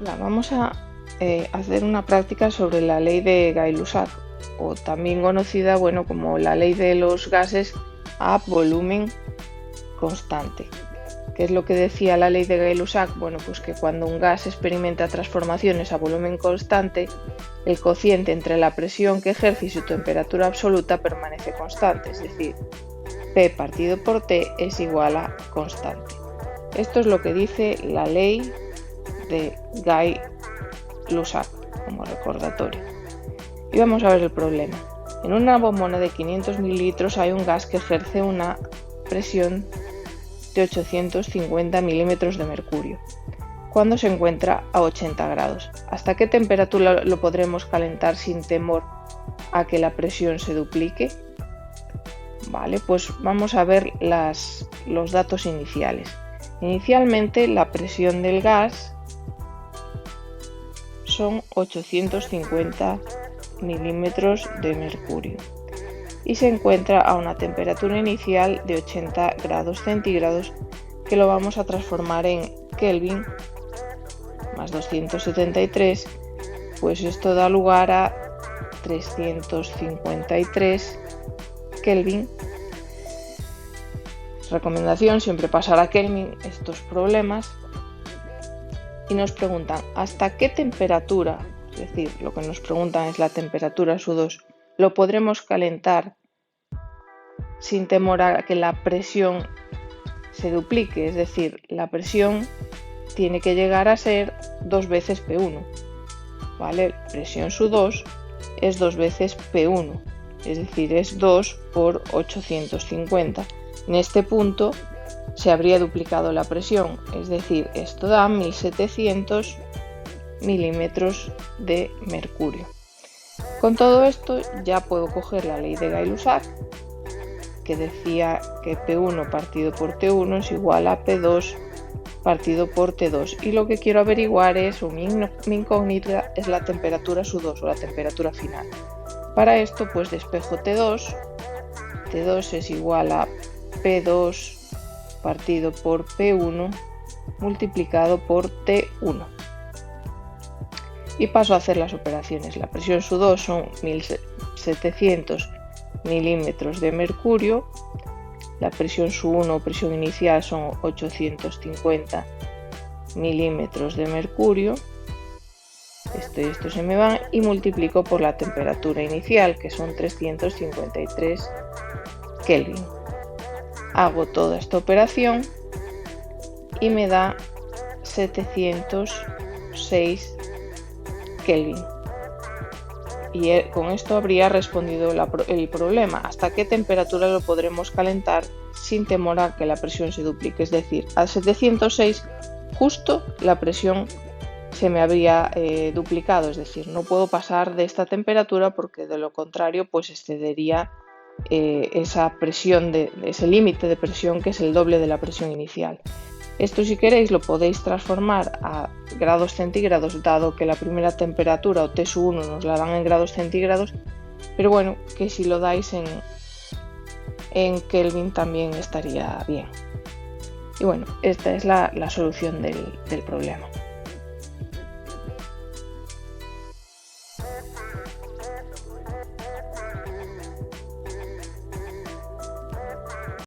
Hola, vamos a hacer una práctica sobre la ley de Gay-Lussac, o también conocida, como la ley de los gases a volumen constante. ¿Qué es lo que decía la ley de Gay-Lussac? Pues que cuando un gas experimenta transformaciones a volumen constante, el cociente entre la presión que ejerce y su temperatura absoluta permanece constante, es decir, P partido por T es igual a constante. Esto es lo que dice la ley de Gay-Lussac como recordatorio. Y vamos a ver el problema. En una bombona de 500 mililitros hay un gas que ejerce una presión de 850 milímetros de mercurio cuando se encuentra a 80 grados. ¿Hasta qué temperatura lo podremos calentar sin temor a que la presión se duplique? Vale, pues vamos a ver los datos iniciales. Inicialmente la presión del gas son 850 milímetros de mercurio y se encuentra a una temperatura inicial de 80 grados centígrados, que lo vamos a transformar en Kelvin más 273, pues esto da lugar a 353 Kelvin. Recomendación: siempre pasar a Kelvin estos problemas. Y nos preguntan hasta qué temperatura, es decir, lo que nos preguntan es la temperatura SU2, lo podremos calentar sin temor a que la presión se duplique, es decir, la presión tiene que llegar a ser 2 veces P1, ¿vale? Presión SU2 es 2 veces P1, es decir, es 2 por 850. En este punto se habría duplicado la presión, es decir, esto da 1700 milímetros de mercurio. Con todo esto ya puedo coger la ley de Gay-Lussac, que decía que P1 partido por T1 es igual a P2 partido por T2, y lo que quiero averiguar es, mi incógnita es la temperatura SU2 o la temperatura final. Para esto pues despejo T2 es igual a P2 partido por P1 multiplicado por T1, y paso a hacer las operaciones. La presión SU2 son 1700 milímetros de mercurio, la presión SU1 o presión inicial son 850 milímetros de mercurio, esto y esto se me van, y multiplico por la temperatura inicial, que son 353 Kelvin. Hago toda esta operación y me da 706 Kelvin. Y con esto habría respondido el problema. ¿Hasta qué temperatura lo podremos calentar sin temor a que la presión se duplique? Es decir, a 706 justo la presión se me habría duplicado, es decir, no puedo pasar de esta temperatura, porque de lo contrario pues excedería esa presión, ese límite de presión, que es el doble de la presión inicial. Esto, si queréis, lo podéis transformar a grados centígrados, dado que la primera temperatura, o T1, nos la dan en grados centígrados, pero que si lo dais en Kelvin también estaría bien. Y esta es la solución del problema.